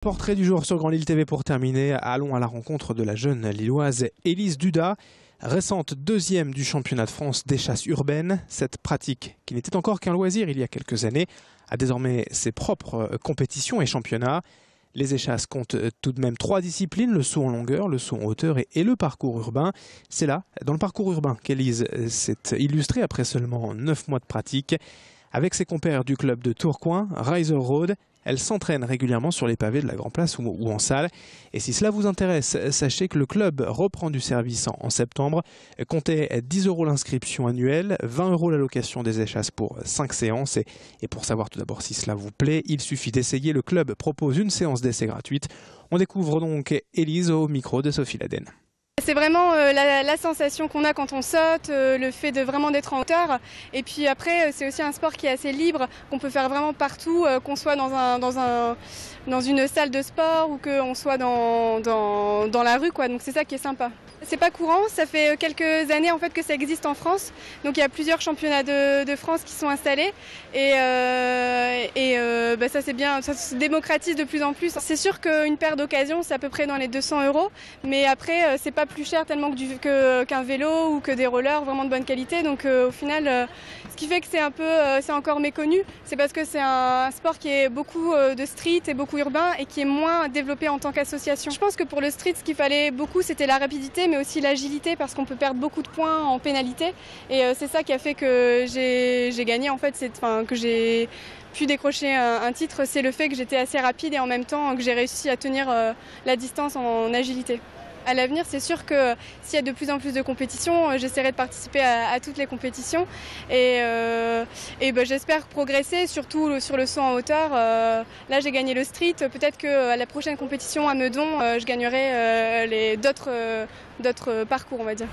Portrait du jour sur Grand Lille TV pour terminer. Allons à la rencontre de la jeune lilloise Élise Duda, récente deuxième du championnat de France d'échasse urbaine. Cette pratique, qui n'était encore qu'un loisir il y a quelques années, a désormais ses propres compétitions et championnats. Les échasses comptent tout de même 3 disciplines, le saut en longueur, le saut en hauteur et le parcours urbain. C'est là, dans le parcours urbain, qu'Élise s'est illustrée après seulement 9 mois de pratique. Avec ses compères du club de Tourcoing, Riser Road, elle s'entraîne régulièrement sur les pavés de la Grand Place ou en salle. Et si cela vous intéresse, sachez que le club reprend du service en septembre. Comptez 10 € l'inscription annuelle, 20 € la location des échasses pour 5 séances. Et pour savoir tout d'abord si cela vous plaît, il suffit d'essayer. Le club propose une séance d'essai gratuite. On découvre donc Élise au micro de Sophie Laden. C'est vraiment la sensation qu'on a quand on saute, le fait de vraiment d'être en hauteur. Et puis après, c'est aussi un sport qui est assez libre, qu'on peut faire vraiment partout, qu'on soit dans une salle de sport ou qu'on soit dans la rue, quoi. Donc c'est ça qui est sympa. C'est pas courant, ça fait quelques années en fait que ça existe en France. Donc il y a plusieurs championnats de France qui sont installés et ça c'est bien, ça se démocratise de plus en plus. C'est sûr qu'une paire d'occasion c'est à peu près dans les 200 €, mais après c'est pas plus cher tellement qu'un vélo ou que des rollers vraiment de bonne qualité. Donc au final, ce qui fait que c'est encore méconnu, c'est parce que c'est un sport qui est beaucoup de street et beaucoup urbain et qui est moins développé en tant qu'association. Je pense que pour le street, ce qu'il fallait beaucoup, c'était la rapidité, mais aussi l'agilité, parce qu'on peut perdre beaucoup de points en pénalité. Et c'est ça qui a fait que j'ai gagné, en fait, que j'ai pu décrocher un titre, c'est le fait que j'étais assez rapide et en même temps que j'ai réussi à tenir la distance en agilité. À l'avenir, c'est sûr que s'il y a de plus en plus de compétitions, j'essaierai de participer à toutes les compétitions et j'espère progresser, surtout sur le saut en hauteur. Là, j'ai gagné le street. Peut-être qu'à la prochaine compétition à Meudon, je gagnerai d'autres parcours, on va dire.